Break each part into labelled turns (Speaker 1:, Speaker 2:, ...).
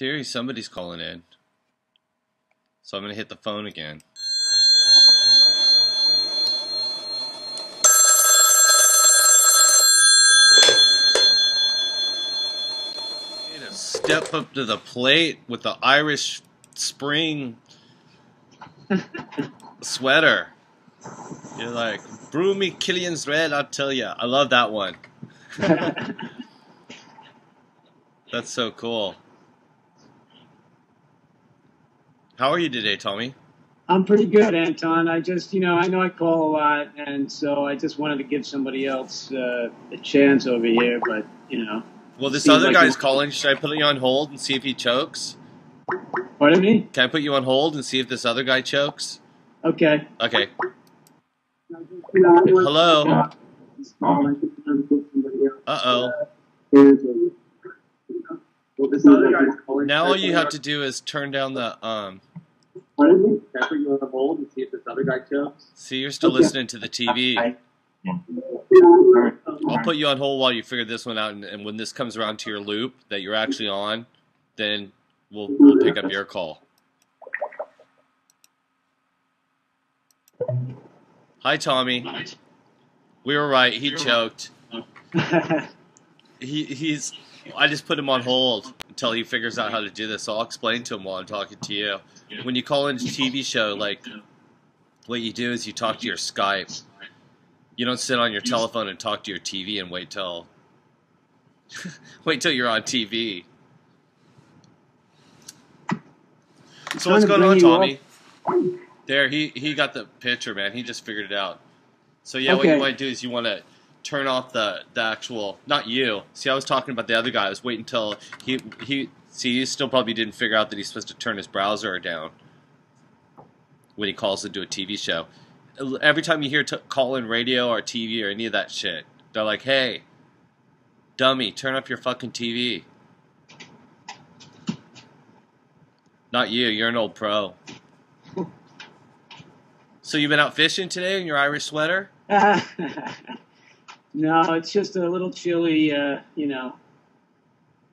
Speaker 1: theory, somebody's calling in. So I'm going to hit the phone again. Step up to the plate with the Irish Spring sweater. You're like, brew me Killian's Red, I'll tell ya. I love that one. That's so cool. How are you today, Tommy?
Speaker 2: I'm pretty good, Anton. I just, I know I call a lot, and so I just wanted to give somebody else a chance over here, but,
Speaker 1: Well, this other guy's calling. Should I put you on hold and see if he chokes?
Speaker 2: Pardon me?
Speaker 1: Can I put you on hold and see if this other guy chokes?
Speaker 2: Okay.
Speaker 1: Okay. Hello? Uh-oh. Now all you have to do is turn down the,
Speaker 3: Can I put you on hold and see if this other guy chokes?
Speaker 1: See, you're still listening to the TV. I'll put you on hold while you figure this one out, and when this comes around to your loop that you're actually on, then we'll pick up your call. Hi, Tommy. We were right. He choked. He's. I just put him on hold until he figures out how to do this. So I'll explain to him while I'm talking to you. When you call into a TV show, like, what you do is you talk to your Skype. You don't sit on your telephone and talk to your TV and wait till you're on TV. So what's going on, Tommy? There, he got the picture, man. He just figured it out. So yeah, what you want to do is you want to turn off the actual, not you. See, I was talking about the other guy. I was waiting until he still probably didn't figure out that he's supposed to turn his browser down when he calls into a TV show. Every time you hear call-in radio or TV or any of that shit, they're like, hey, dummy, turn up your fucking TV. Not you, you're an old pro. So you've been out fishing today in your Irish sweater?
Speaker 2: No, it's just a little chilly,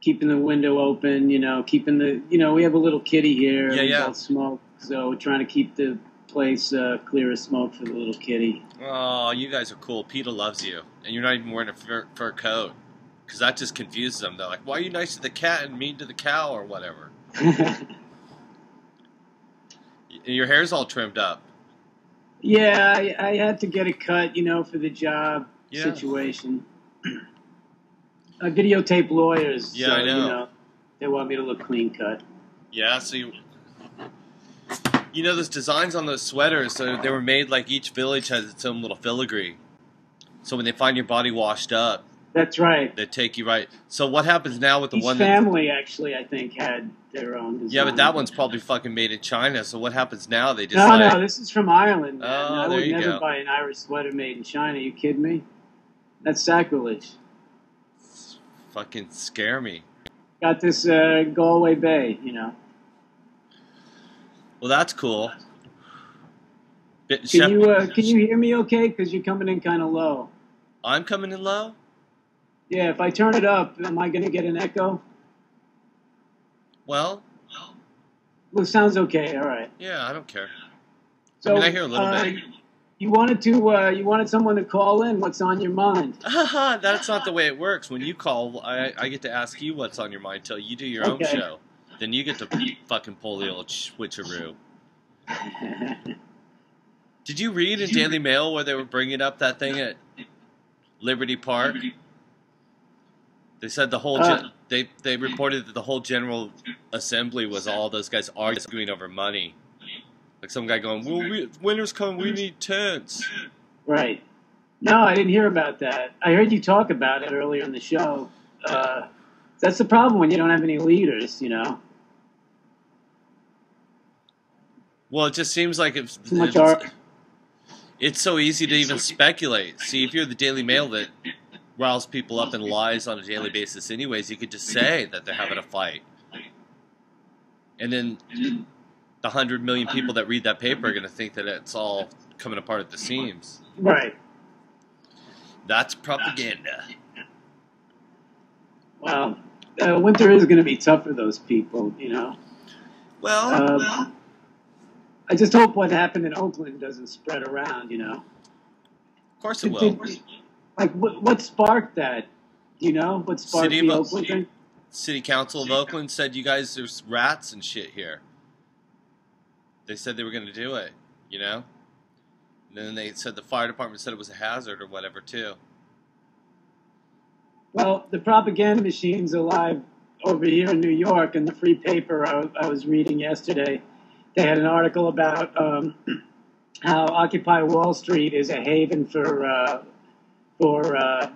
Speaker 2: keeping the window open, keeping the, we have a little kitty here.
Speaker 1: Yeah.
Speaker 2: Smoke, so we're trying to keep the place clear of smoke for the little kitty.
Speaker 1: Oh, you guys are cool. PETA loves you. And you're not even wearing a fur coat. Because that just confuses them. They're like, why are you nice to the cat and mean to the cow or whatever? Your hair's all trimmed up.
Speaker 2: Yeah, I had to get it cut, for the job situation. I videotape lawyers.
Speaker 1: Yeah,
Speaker 2: so,
Speaker 1: I know.
Speaker 2: They want me to look clean cut.
Speaker 1: Yeah, so those designs on those sweaters, so they were made like each village has its own little filigree. So when they find your body washed up,
Speaker 2: that's right.
Speaker 1: They take you right. So what happens now with the one
Speaker 2: family actually, I think, had their own design.
Speaker 1: Yeah, but that one's probably fucking made in China. So what happens now? They just
Speaker 2: no, this is from Ireland. Man.
Speaker 1: Oh,
Speaker 2: I
Speaker 1: there
Speaker 2: would
Speaker 1: you
Speaker 2: never
Speaker 1: go.
Speaker 2: buy an Irish sweater made in China. You kidding me? That's sacrilege.
Speaker 1: Fucking scare me.
Speaker 2: Got this Galway Bay,
Speaker 1: Well, that's cool.
Speaker 2: Can you hear me okay? Because you're coming in kind of low.
Speaker 1: I'm coming in low?
Speaker 2: Yeah, if I turn it up, am I going to get an echo?
Speaker 1: Well,
Speaker 2: it sounds okay. All right.
Speaker 1: Yeah, I don't care.
Speaker 2: So,
Speaker 1: I hear a little bit.
Speaker 2: You wanted someone to call in. What's on your mind?
Speaker 1: That's not the way it works. When you call, I get to ask you what's on your mind till you do your own show. Then you get to fucking pull the old switcheroo. Did you read in Daily Mail where they were bringing up that thing at Liberty Park? They said the whole they reported that the whole General Assembly was all those guys arguing over money. Like some guy going, "Well, winter's coming, we need tents."
Speaker 2: Right. No, I didn't hear about that. I heard you talk about it earlier in the show. That's the problem when you don't have any leaders,
Speaker 1: Well, it just seems like it's so easy to even speculate. See, if you're the Daily Mail that riles people up and lies on a daily basis anyways, you could just say that they're having a fight. And then the 100 million people that read that paper are going to think that it's all coming apart at the seams.
Speaker 2: Right.
Speaker 1: That's propaganda.
Speaker 2: Well, winter is going to be tough for those people, you know.
Speaker 1: Well,
Speaker 2: I just hope what happened in Oakland doesn't spread around, you know.
Speaker 1: Of course it will.
Speaker 2: Like, what sparked that? You know, what sparked the Oakland thing?
Speaker 1: City Council of Oakland said, you guys, there's rats and shit here. They said they were going to do it, you know? And then they said the fire department said it was a hazard or whatever, too.
Speaker 2: Well, the propaganda machine's alive over here in New York. In the free paper I was reading yesterday, they had an article about how Occupy Wall Street is a haven for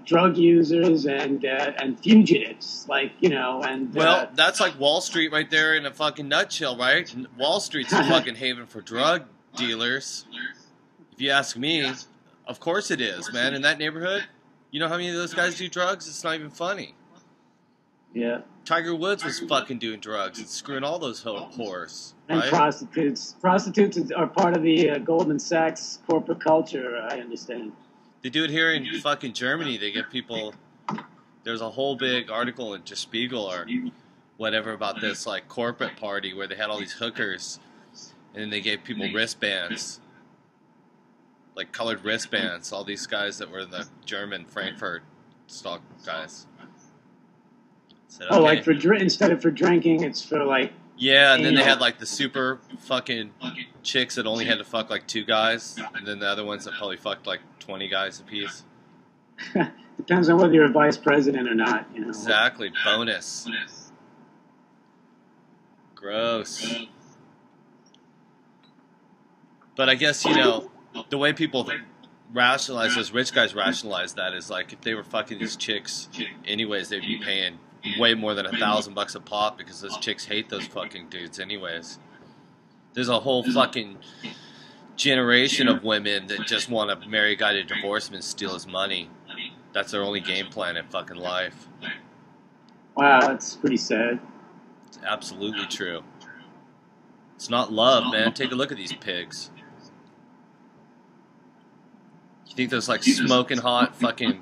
Speaker 2: drug users and fugitives, like, you know, and
Speaker 1: well, that's like Wall Street right there in a fucking nutshell, right? Wall Street's a fucking haven for drug dealers. If you ask me, of course it is, man. In that neighborhood, you know how many of those guys do drugs? It's not even funny.
Speaker 2: Yeah.
Speaker 1: Tiger Woods was fucking doing drugs and screwing all those whores.
Speaker 2: And
Speaker 1: right?
Speaker 2: prostitutes. Prostitutes are part of the Goldman Sachs corporate culture, I understand.
Speaker 1: They do it here in fucking Germany. They get people... There's a whole big article in Der Spiegel or whatever about this like corporate party where they had all these hookers and then they gave people wristbands. Like colored wristbands. All these guys that were the German Frankfurt stock guys. Said, okay.
Speaker 2: Oh, like instead of for drinking, it's for like...
Speaker 1: Yeah, and then they had like the super fucking chicks that only had to fuck like 2 guys, and then the other ones that probably fucked like 20 guys apiece.
Speaker 2: Depends on whether you're a vice president or not, you know.
Speaker 1: Exactly, bonus. Gross. But I guess, you know, the way people rationalize, those rich guys rationalize that is like if they were fucking these chicks anyways, they'd be paying way more than $1,000 a pop because those chicks hate those fucking dudes anyways. There's a whole fucking generation of women that just want to marry a guy to divorce him and steal his money. That's their only game plan in fucking life.
Speaker 2: Wow, that's pretty sad.
Speaker 1: It's absolutely true. It's not love, man. Take a look at these pigs. You think those like smoking hot fucking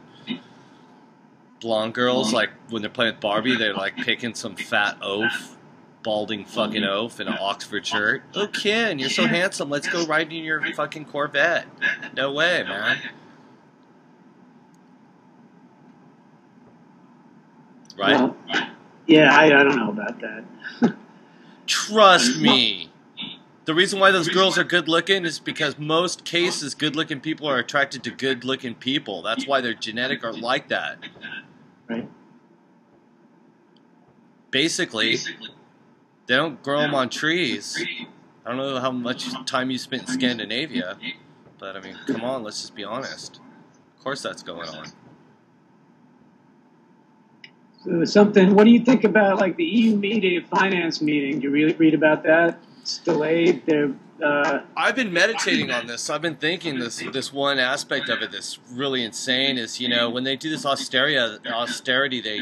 Speaker 1: blonde girls, like when they're playing with Barbie, they're like picking some fat oaf, balding fucking oaf in an Oxford shirt? Oh, Ken, you're so handsome. Let's go ride in your fucking Corvette. No way, man. Right?
Speaker 2: Well, yeah, I don't know about that.
Speaker 1: Trust me. The reason why those girls are good looking is because most cases good looking people are attracted to good looking people. That's why their genetic are like that.
Speaker 2: Right.
Speaker 1: Basically, they don't grow them on trees. I don't know how much time you spent in Scandinavia, but I mean, come on, let's just be honest. Of course that's going on.
Speaker 2: So something, what do you think about like the EU meeting, finance meeting? Do you really read about that? It's delayed.
Speaker 1: I've been meditating on this. I've been thinking this one aspect of it that's really insane is, you know, when they do this austerity, they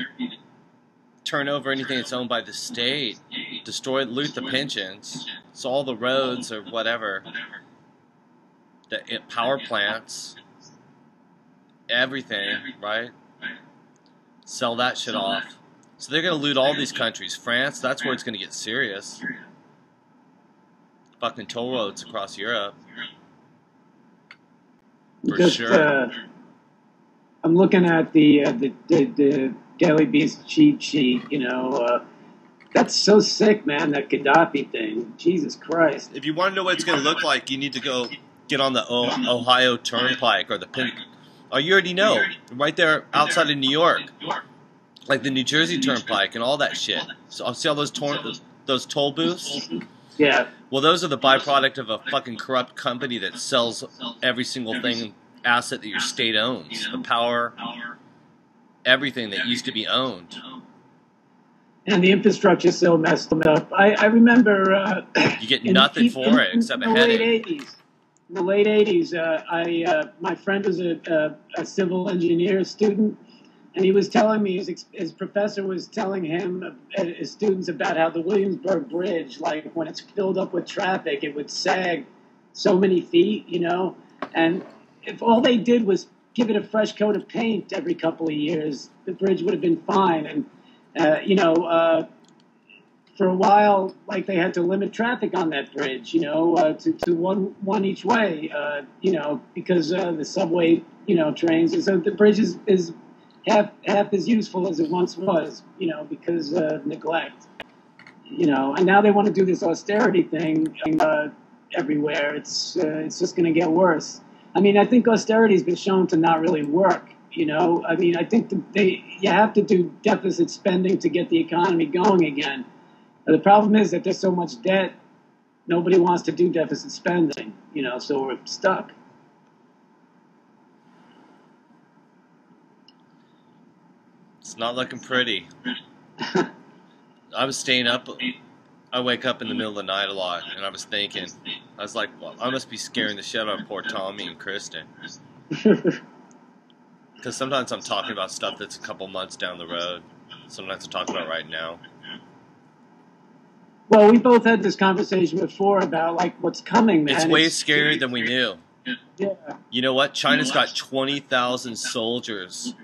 Speaker 1: turn over anything that's owned by the state, loot the pensions, so all the roads or whatever, the power plants, everything, right? Sell that shit off. So they're going to loot all these countries. France, that's where it's going to get serious. Fucking toll roads across Europe. For sure.
Speaker 2: I'm looking at the Daily Beast cheat sheet, you know. That's so sick, man, that Gaddafi thing. Jesus Christ.
Speaker 1: If you want to know what it's going to look like, you need to go get on the Ohio Turnpike or the Oh, you already know. Right there outside of New York. Like the New Jersey Turnpike and all that shit. So I'll see all those toll booths?
Speaker 2: Yeah.
Speaker 1: Well, those are the byproduct of a fucking corrupt company that sells every single asset that your state owns. The power, everything that used to be owned.
Speaker 2: And the infrastructure is so messed up. I remember...
Speaker 1: you get nothing for it except a headache.
Speaker 2: In the late 80s, my friend was a civil engineer student, and he was telling me, his professor was telling him, his students, about how the Williamsburg Bridge, like when it's filled up with traffic, it would sag so many feet, you know, and if all they did was give it a fresh coat of paint every couple of years, the bridge would have been fine. And You know, for a while, like they had to limit traffic on that bridge, you know, to one each way, you know, because the subway, you know, trains, and so the bridge is half as useful as it once was, you know, because of neglect, you know, and now they want to do this austerity thing everywhere. It's just going to get worse. I mean, I think austerity has been shown to not really work. You know, I mean, I think you have to do deficit spending to get the economy going again. The problem is that there's so much debt, nobody wants to do deficit spending, you know, so we're stuck.
Speaker 1: It's not looking pretty. I was staying up. I wake up in the middle of the night a lot, and I was thinking, I was like, well, I must be scaring the shit out of poor Tommy and Kristen. Because sometimes I'm talking about stuff that's a couple months down the road. Sometimes I'm talking about right now.
Speaker 2: Well, we both had this conversation before about, like, what's coming, man.
Speaker 1: It's way scarier than we knew.
Speaker 2: Yeah.
Speaker 1: You know what? China's got 20,000 soldiers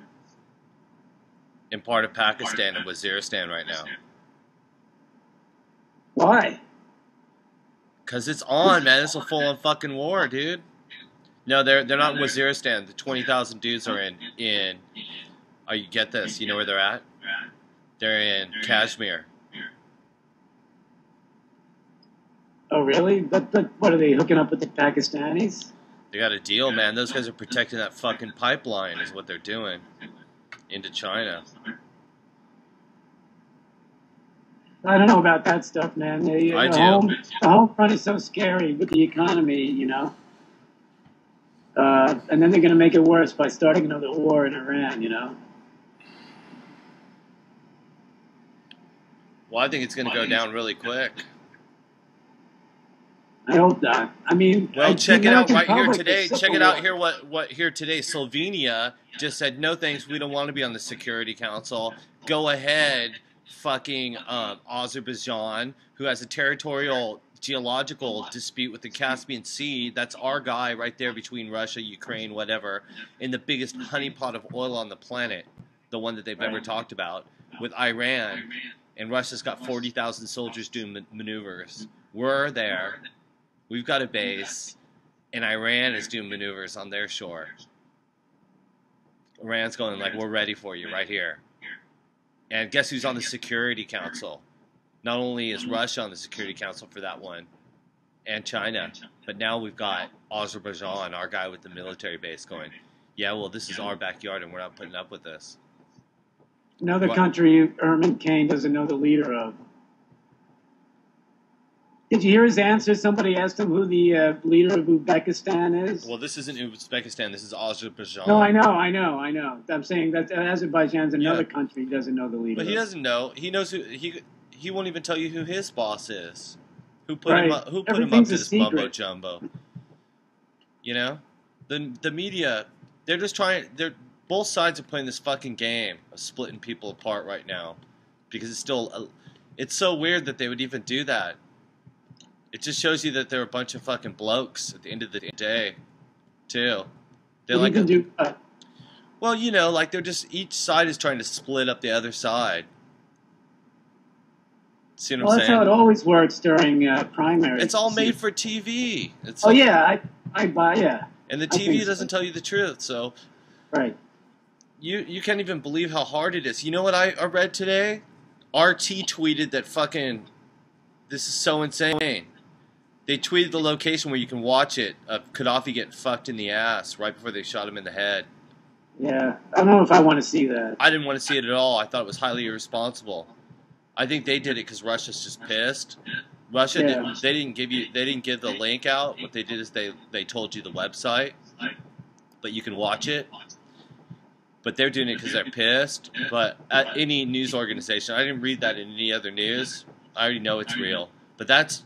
Speaker 1: in part of Pakistan and Waziristan right now.
Speaker 2: Why?
Speaker 1: Because it's on, man. It's a full-on fucking war, dude. No, they're not in Waziristan. The 20,000 dudes are in. Oh, you get this? You know where they're at? They're in Kashmir.
Speaker 2: Oh, really? But what, are they hooking up with the Pakistanis?
Speaker 1: They got a deal, man. Those guys are protecting that fucking pipeline is what they're doing into China.
Speaker 2: I don't know about that stuff, man.
Speaker 1: I do.
Speaker 2: The home front is so scary with the economy, you know. And then they're going to make it worse by starting another war in Iran, you know.
Speaker 1: Well, I think it's going to go down really quick.
Speaker 2: I hope not. I mean,
Speaker 1: well, check it out right here today. Check it out here. What here today? Slovenia just said no thanks. We don't want to be on the Security Council. Go ahead, fucking Azerbaijan, who has a territorial geological dispute with the Caspian Sea. That's our guy right there between Russia, Ukraine, whatever, in the biggest honeypot of oil on the planet, the one that they've ever talked about, with Iran. And Russia's got 40,000 soldiers doing maneuvers. We're there. We've got a base, and Iran is doing maneuvers on their shore. Iran's going like, we're ready for you right here. And guess who's on the Security Council? Not only is Russia on the Security Council for that one, and China, but now we've got Azerbaijan, our guy with the military base, going, yeah, well, this is our backyard, and we're not putting up with this.
Speaker 2: Another country Herman Cain doesn't know the leader of. Did you hear his answer? Somebody asked him who the leader of Uzbekistan is.
Speaker 1: Well, this isn't Uzbekistan. This is Azerbaijan.
Speaker 2: No, I know. I'm saying that Azerbaijan's another country he doesn't know the leader.
Speaker 1: But he doesn't know. He knows who he won't even tell you who his boss is. Who put him up? Who put him up to this mumbo jumbo? You know, the media. They're just trying. Both sides are playing this fucking game of splitting people apart right now, because it's still. It's so weird that they would even do that. It just shows you that they're a bunch of fucking blokes at the end of the day, too. They're like, well, you know, like they're just, each side is trying to split up the other side. See what I'm saying?
Speaker 2: That's how it always works during primaries.
Speaker 1: It's all made for TV.
Speaker 2: I buy, yeah.
Speaker 1: And the TV doesn't tell you the truth, so.
Speaker 2: Right.
Speaker 1: You can't even believe how hard it is. You know what I read today? RT tweeted that fucking, this is so insane. They tweeted the location where you can watch it of Gaddafi getting fucked in the ass right before they shot him in the head.
Speaker 2: Yeah, I don't know if I want to see that.
Speaker 1: I didn't want to see it at all. I thought it was highly irresponsible. I think they did it because Russia's just pissed. Russia didn't. They didn't give the link out. What they did is they told you the website, but you can watch it. But they're doing it because they're pissed. But at any news organization, I didn't read that in any other news. I already know it's real. But that's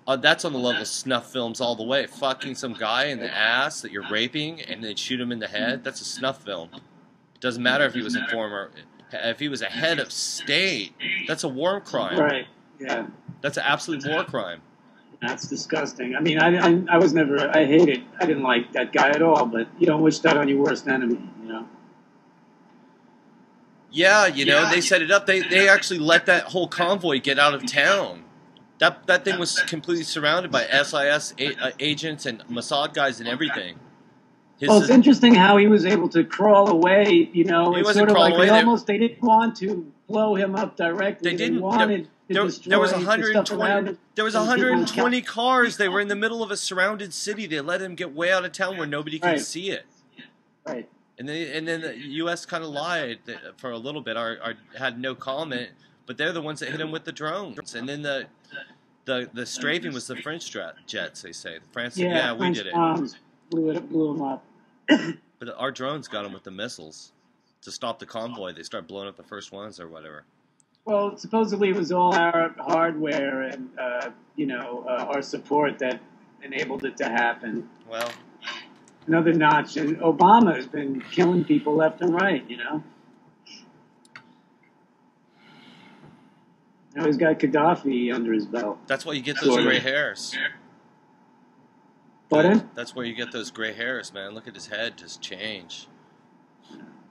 Speaker 1: on the level of snuff films all the way. Fucking some guy in the ass that you're raping and then shoot him in the head, that's a snuff film. It doesn't matter if he was a former, if he was a head of state, that's a war crime.
Speaker 2: Right, yeah.
Speaker 1: That's an absolute war crime.
Speaker 2: That's disgusting. I mean, I was never, I hated, I didn't like that guy at all, but you don't wish that on your worst enemy, you know?
Speaker 1: Yeah, you know, they set it up. They actually let that whole convoy get out of town. That thing was completely surrounded by SIS agents and Mossad guys and everything.
Speaker 2: Well, it's interesting how he was able to crawl away. You know,
Speaker 1: he
Speaker 2: it's
Speaker 1: wasn't
Speaker 2: sort of
Speaker 1: crawling
Speaker 2: like
Speaker 1: away.
Speaker 2: They didn't want to blow him up directly.
Speaker 1: They didn't.
Speaker 2: Wanted to destroy
Speaker 1: there was
Speaker 2: the stuff around it.
Speaker 1: There was 120 cars. They were in the middle of a surrounded city. They let him get way out of town where nobody could see it.
Speaker 2: Right.
Speaker 1: And then the U.S. kind of lied for a little bit. Had no comment, but they're the ones that hit him with the drones. And then the strafing was the French jets. They say France. Yeah, we did it.
Speaker 2: Bombs blew them up.
Speaker 1: But our drones got them with the missiles to stop the convoy. They start blowing up the first ones or whatever.
Speaker 2: Well, supposedly it was all our hardware and our support that enabled it to happen.
Speaker 1: Well,
Speaker 2: another notch, and Obama has been killing people left and right. You know. Now he's got Gaddafi under his belt.
Speaker 1: That's why you get those gray hairs.
Speaker 2: Pardon?
Speaker 1: That's where you get those gray hairs, man. Look at his head just change.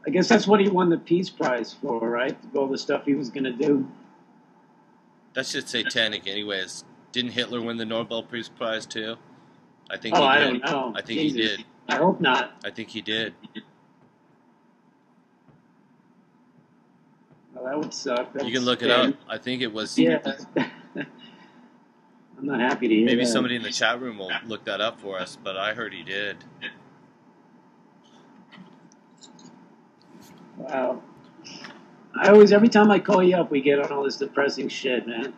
Speaker 2: I guess that's what he won the Peace Prize for, right? All the stuff he was going to do.
Speaker 1: That's just satanic anyways. Didn't Hitler win the Nobel Peace Prize too? I think he did.
Speaker 2: I don't know.
Speaker 1: I think he did.
Speaker 2: I hope not.
Speaker 1: I think he did.
Speaker 2: Well, that would suck.
Speaker 1: You can look it up. I think it was...
Speaker 2: Yeah. I'm not happy to hear
Speaker 1: Maybe
Speaker 2: that.
Speaker 1: somebody in the chat room will look that up for us, but I heard he did.
Speaker 2: Wow. Every time I call you up, we get on all this depressing shit, man.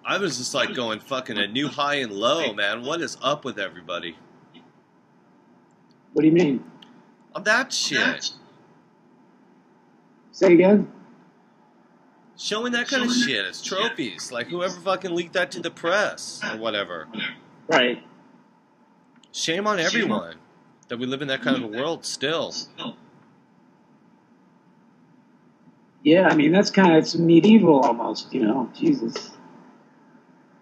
Speaker 1: I was just like going fucking a new high and low, man. What is up with everybody?
Speaker 2: What do you mean?
Speaker 1: On that shit.
Speaker 2: Say again?
Speaker 1: Showing that kind of shit as trophies. Like whoever fucking leaked that to the press or whatever.
Speaker 2: Right.
Speaker 1: Shame on everyone that we live in that kind of a world still.
Speaker 2: Yeah, I mean, it's medieval almost, you know. Jesus.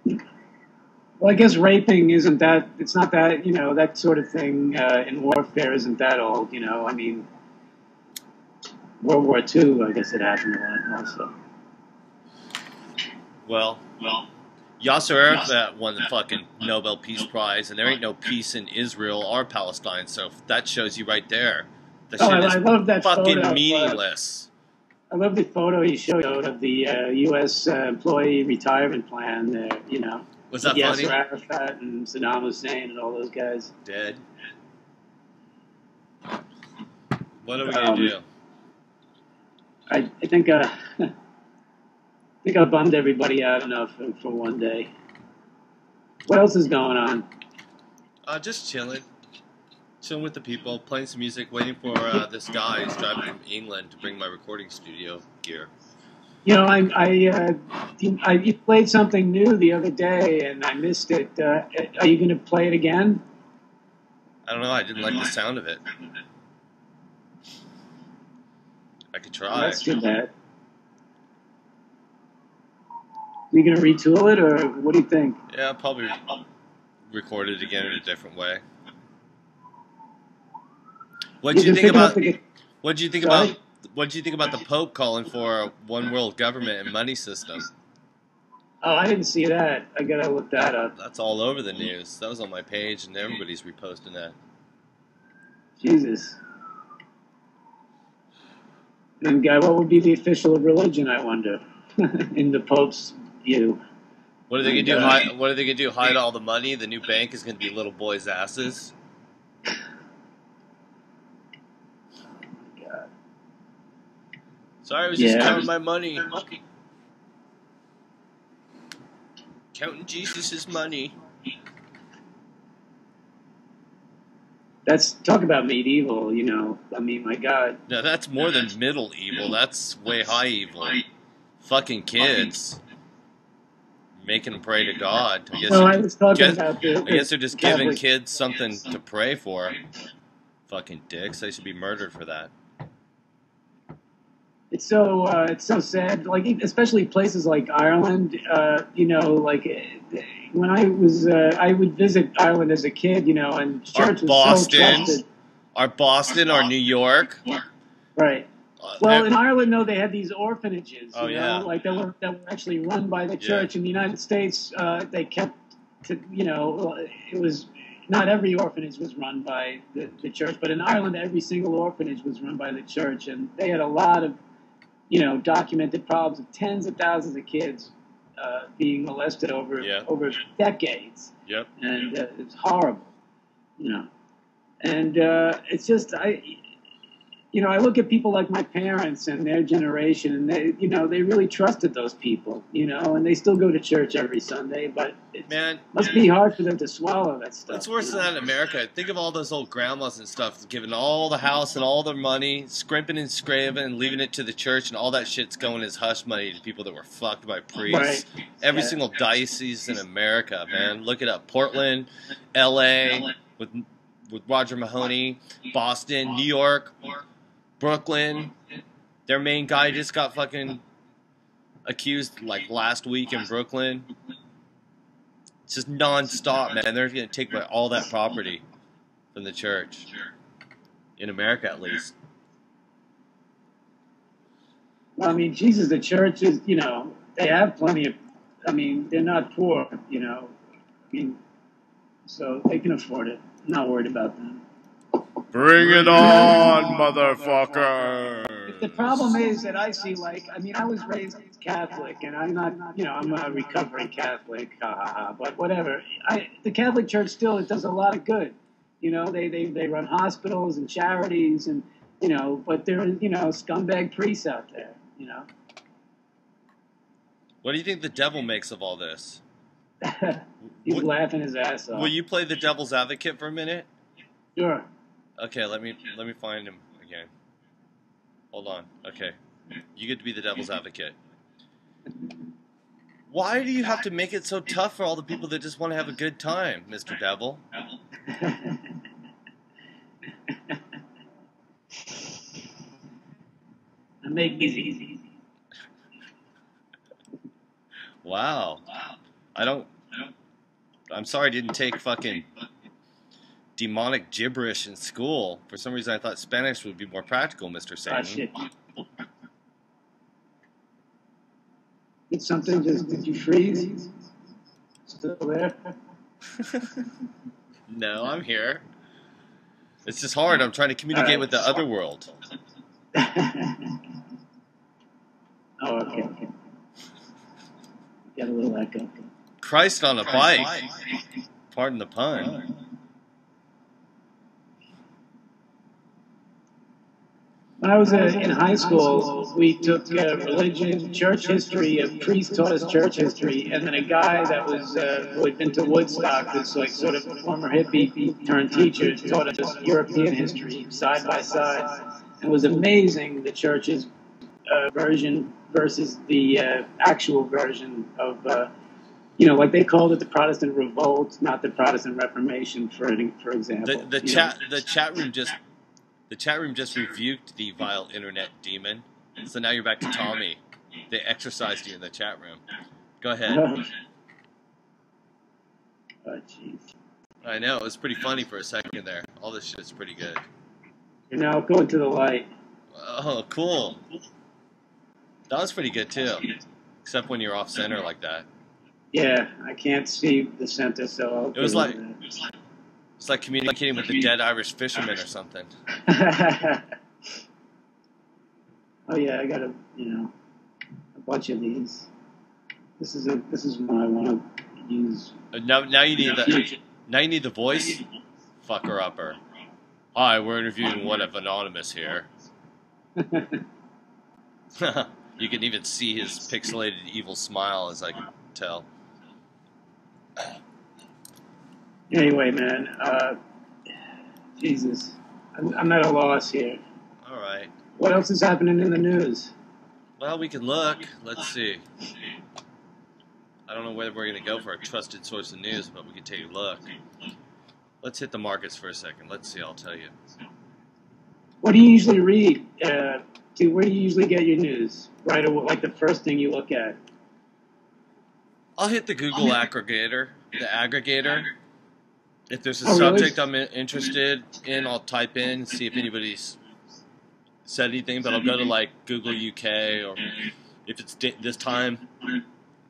Speaker 2: Well, I guess raping it's not that, that sort of thing in warfare isn't that old, you know. I mean, World War II, I guess it happened a lot also.
Speaker 1: Well, Yasser Arafat won the fucking Nobel Peace Prize, and there ain't no peace in Israel or Palestine, so that shows you right there. The shit is
Speaker 2: love that
Speaker 1: fucking
Speaker 2: photo,
Speaker 1: meaningless.
Speaker 2: I love the photo he showed of the U.S. Employee retirement plan there, you know.
Speaker 1: Was that funny?
Speaker 2: Yasser Arafat and Saddam Hussein and all those guys.
Speaker 1: Dead. What are we going to do?
Speaker 2: I think I bummed everybody out enough for one day. What else is going on?
Speaker 1: Just chilling. Chilling with the people, playing some music, waiting for this guy who's driving from England to bring my recording studio gear.
Speaker 2: You know, you played something new the other day, and I missed it. Are you going to play it again?
Speaker 1: I don't know. I didn't like the sound of it. I could try.
Speaker 2: Oh, that's too bad. Are you going to retool it, or what do you think?
Speaker 1: Yeah, I'll probably record it again in a different way. What did you think about the Pope calling for a one world government and money system?
Speaker 2: Oh, I didn't see that. I gotta look that up.
Speaker 1: That's all over the news. That was on my page, and everybody's reposting that.
Speaker 2: Jesus. And what would be the official religion, I wonder, in the Pope's view?
Speaker 1: What are they gonna do? What are they gonna do? Hide all the money? The new bank is gonna be little boys' asses. Sorry, I was just counting my money. Counting Jesus' money.
Speaker 2: Talk about medieval, you know. I mean, my God.
Speaker 1: No, that's more than middle evil. That's way high evil. Fucking kids. Making them pray to God. I guess they're just giving kids something to pray for. Fucking dicks. They should be murdered for that.
Speaker 2: It's so sad. Like, especially places like Ireland. You know, like when I would visit Ireland as a kid. You know, and church was so trusted.
Speaker 1: Our Boston, our New York.
Speaker 2: Right. Well, in Ireland, though, they had these orphanages.
Speaker 1: Oh,
Speaker 2: you
Speaker 1: yeah.
Speaker 2: know, like that were actually run by the church.
Speaker 1: Yeah.
Speaker 2: In the United States, they kept, it was not every orphanage was run by the church, but in Ireland, every single orphanage was run by the church, and they had a lot of, documented problems of tens of thousands of kids being molested over decades.
Speaker 1: Yep.
Speaker 2: And it's horrible, And it's just I look at people like my parents and their generation, and they really trusted those people, and they still go to church every Sunday, but it must be hard for them to swallow that stuff.
Speaker 1: It's worse than that in America. Think of all those old grandmas and stuff giving all the house and all their money, scrimping and scraping and leaving it to the church, and all that shit's going as hush money to people that were fucked by priests.
Speaker 2: Right.
Speaker 1: Every single diocese in America, man. Look it up. Portland, L.A., with Roger Mahoney, Boston, New York, Brooklyn. Their main guy just got fucking accused like last week in Brooklyn. It's just non-stop, man. They're going to take away all that property from the church. In America, at least.
Speaker 2: Well, I mean, Jesus, the church is, they have plenty of, they're not poor, so they can afford it. I'm not worried about them.
Speaker 1: Bring it on, motherfucker!
Speaker 2: The problem is that I see, I was raised Catholic, and I'm not, I'm a recovering Catholic, but whatever. The Catholic Church still, it does a lot of good. They run hospitals and charities, and, but there are, scumbag priests out there,
Speaker 1: What do you think the devil makes of all this?
Speaker 2: He's laughing his ass off.
Speaker 1: Will you play the devil's advocate for a minute?
Speaker 2: Sure.
Speaker 1: Okay, let me find him again. Hold on. Okay. You get to be the devil's advocate. Why do you have to make it so tough for all the people that just want to have a good time, Mr. Devil?
Speaker 2: I make it easy.
Speaker 1: Wow. I'm sorry I didn't take fucking demonic gibberish in school. For some reason I thought Spanish would be more practical, Mr. Satan.
Speaker 2: Shit. Did something did you freeze? Still there?
Speaker 1: No, I'm here. It's just hard. I'm trying to communicate with the other world.
Speaker 2: Oh, okay. Got a little echo.
Speaker 1: Christ on a bike. Pardon the pun.
Speaker 2: When I was in high school, we took religion, church history. A priest taught us church history, and then a guy that was who had been to Woodstock, this like sort of former hippie turned teacher, taught us European history side by side. It was amazing, the church's version versus the actual version of, like they called it the Protestant Revolt, not the Protestant Reformation, for example.
Speaker 1: The chat room just rebuked the vile internet demon. So now you're back to Tommy. They exorcised you in the chat room. Go ahead.
Speaker 2: Oh, jeez.
Speaker 1: I know, it was pretty funny for a second there. All this shit's pretty good.
Speaker 2: You're now going to the light.
Speaker 1: Oh, cool. That was pretty good too. Except when you're off center like that.
Speaker 2: Yeah, I can't see the center, so
Speaker 1: it was like it's like communicating with the dead Irish fisherman or something.
Speaker 2: Oh yeah, I got a bunch of these. This is one I want to use.
Speaker 1: Now you need the voice fucker upper. Hi, we're interviewing one of Anonymous here. You can even see his pixelated evil smile, as I can tell.
Speaker 2: Anyway, man, Jesus, I'm at a loss here.
Speaker 1: All right.
Speaker 2: What else is happening in the news?
Speaker 1: Well, we can look. Let's see. I don't know whether we're going to go for a trusted source of news, but we can take a look. Let's hit the markets for a second. Let's see, I'll tell you.
Speaker 2: What do you usually read? Where do you usually get your news? Right away, like the first thing you look at?
Speaker 1: I'll hit the Google aggregator. If there's a subject I'm interested in, I'll type in and see if anybody's said anything, but I'll go to like Google UK, or if it's this time,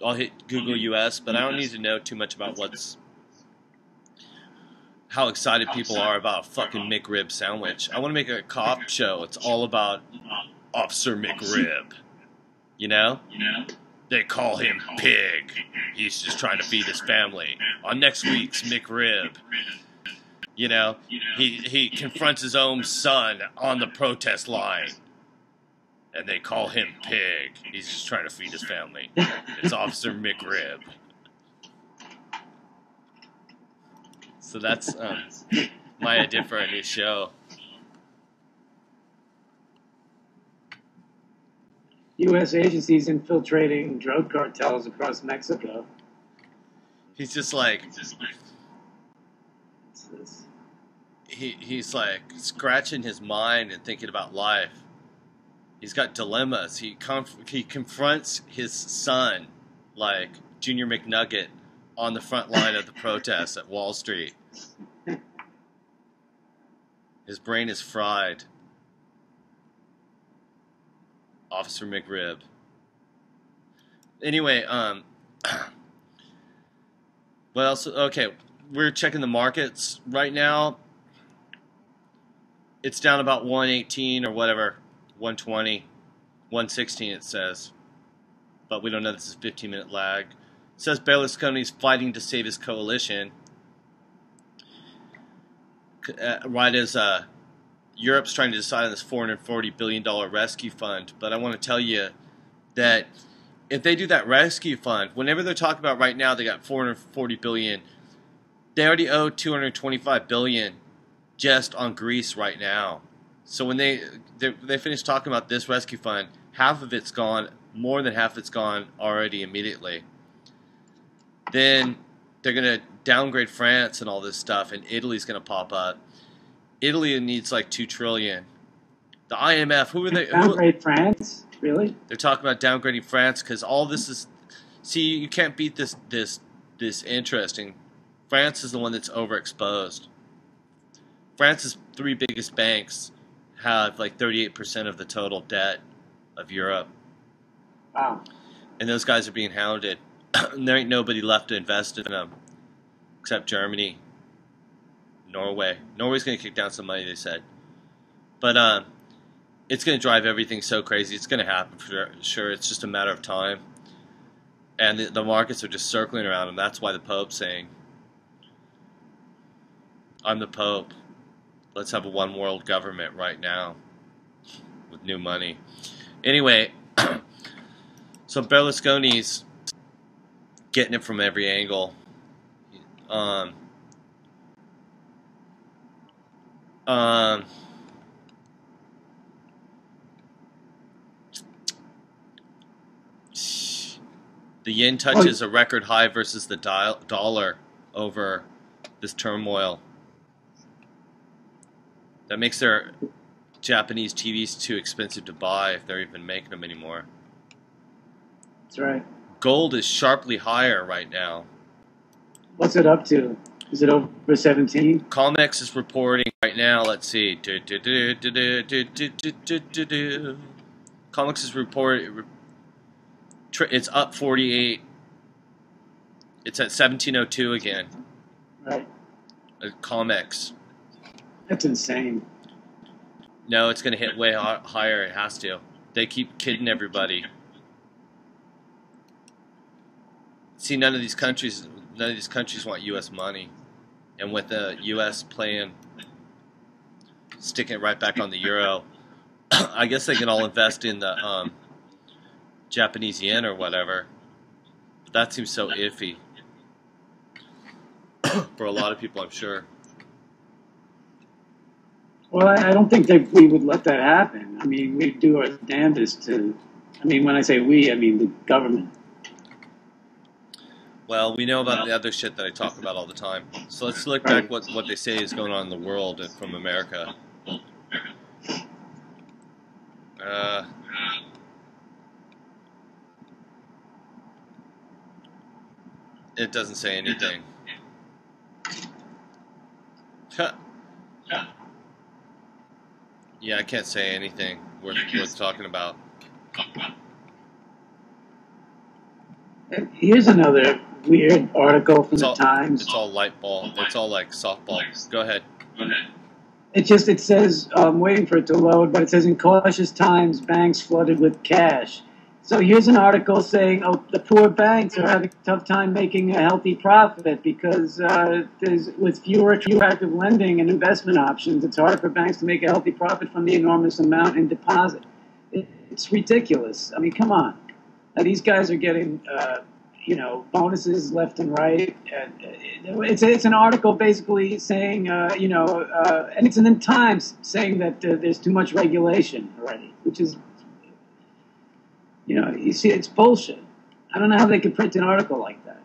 Speaker 1: I'll hit Google US. But I don't need to know too much about how excited people are about a fucking McRib sandwich. I want to make a cop show. It's all about Officer McRib. You know? They call him Pig. He's just trying to feed his family. On next week's McRib, you know, he confronts his own son on the protest line. And they call him Pig. He's just trying to feed his family. It's Officer McRib. So that's my idea for a new show.
Speaker 2: U.S. agencies infiltrating drug cartels across Mexico.
Speaker 1: He's just like, he's like scratching his mind and thinking about life. He's got dilemmas. He confronts his son, like Junior McNugget, on the front line of the protests at Wall Street. His brain is fried. Officer McRib. Anyway, what else? Okay, we're checking the markets right now. It's down about 118 or whatever, 120, 116 it says. But we don't know, this is a 15-minute lag. It says Berlusconi's fighting to save his coalition. Right as Europe's trying to decide on this $440 billion rescue fund. But I want to tell you that if they do that rescue fund, whenever they're talking about right now they got $440 billion, they already owe $225 billion just on Greece right now. So when they finish talking about this rescue fund, half of it's gone, more than half of it's gone already immediately. Then they're going to downgrade France and all this stuff, and Italy's going to pop up. Italy needs like $2 trillion. The IMF, who are they?
Speaker 2: Downgrade France? Really?
Speaker 1: They're talking about downgrading France because all this is. See, you can't beat this interesting. France is the one that's overexposed. France's three biggest banks have like 38% of the total debt of Europe.
Speaker 2: Wow.
Speaker 1: And those guys are being hounded. And there ain't nobody left to invest in them except Germany, Norway. Norway's going to kick down some money, they said. But it's going to drive everything so crazy. It's going to happen for sure. It's just a matter of time. And the markets are just circling around them. That's why the Pope's saying, I'm the Pope. Let's have a one world government right now with new money. Anyway, so Berlusconi's getting it from every angle. The yen touches a record high versus the dollar over this turmoil. That makes their Japanese TVs too expensive to buy if they're even making them anymore.
Speaker 2: That's right.
Speaker 1: Gold is sharply higher right now.
Speaker 2: What's it up to? Is it over 17?
Speaker 1: COMEX is reporting right now. Let's see. COMEX is reporting. It's up 48. It's at 1702 again.
Speaker 2: Right.
Speaker 1: COMEX.
Speaker 2: That's insane.
Speaker 1: No, it's going to hit way higher. It has to. They keep kidding everybody. See, none of these countries want U.S. money, and with the U.S. sticking it right back on the euro, I guess they can all invest in the Japanese yen or whatever. But that seems so iffy for a lot of people, I'm sure.
Speaker 2: Well, I don't think that we would let that happen. I mean, we do our damnedest to. I mean, when I say we, I mean the government.
Speaker 1: Well, we know about the other shit that I talk about all the time. So let's look back what they say is going on in the world and from America. It doesn't say anything. Yeah, I can't say anything worth talking about.
Speaker 2: Here's another weird article from the Times.
Speaker 1: It's all light ball. It's all like softball. Go ahead.
Speaker 2: It says, I'm waiting for it to load, but it says, in cautious times, banks flooded with cash. So here's an article saying, the poor banks are having a tough time making a healthy profit because with fewer active lending and investment options, it's harder for banks to make a healthy profit from the enormous amount in deposit. It's ridiculous. I mean, come on. Now, these guys are getting, bonuses left and right. It's an article basically saying, and it's in the Times saying that there's too much regulation already, which is, you see, it's bullshit. I don't know how they could print an article like that.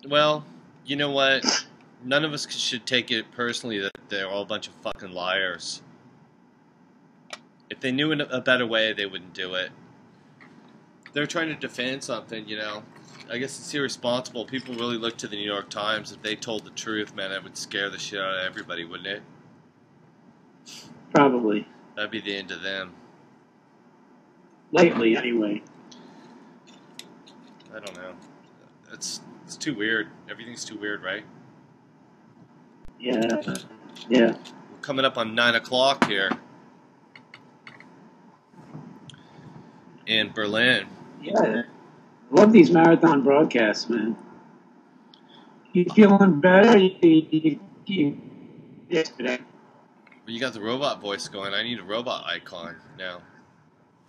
Speaker 1: Well, you know what? None of us should take it personally that they're all a bunch of fucking liars. If they knew a better way, they wouldn't do it. They're trying to defend something, I guess it's irresponsible. People really look to the New York Times. If they told the truth, man, that would scare the shit out of everybody, wouldn't it?
Speaker 2: Probably.
Speaker 1: That'd be the end of them.
Speaker 2: Lately, anyway.
Speaker 1: I don't know. It's too weird. Everything's too weird, right?
Speaker 2: Yeah.
Speaker 1: We're coming up on 9 o'clock here in Berlin.
Speaker 2: Yeah. Love these marathon broadcasts, man. You feeling better? Yesterday.
Speaker 1: You got the robot voice going. I need a robot icon now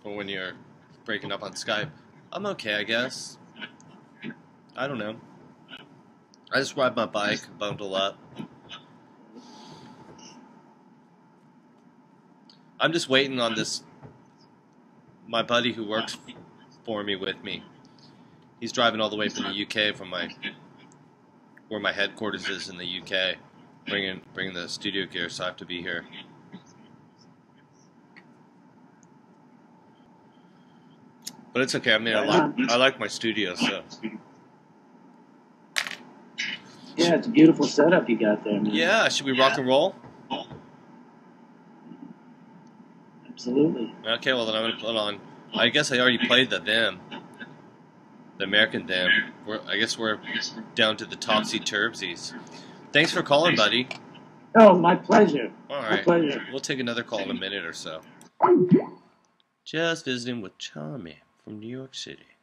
Speaker 1: for when you're breaking up on Skype. I'm okay, I guess. I don't know. I just ride my bike, bundle up. I'm just waiting on this. My buddy who works for me with me. He's driving all the way from the UK, from where my headquarters is in the UK, bringing the studio gear, so I have to be here. But it's okay. I mean, I like my studio, so.
Speaker 2: Yeah, it's a beautiful setup you got there, man.
Speaker 1: Yeah, should we rock and roll?
Speaker 2: Absolutely.
Speaker 1: Okay, well then I'm gonna put on. I guess I already played the American them. I guess we're down to the topsy-turvsies. Thanks for calling, buddy.
Speaker 2: Oh, my pleasure.
Speaker 1: All right.
Speaker 2: My pleasure.
Speaker 1: We'll take another call in a minute or so. Just visiting with Charmy from New York City.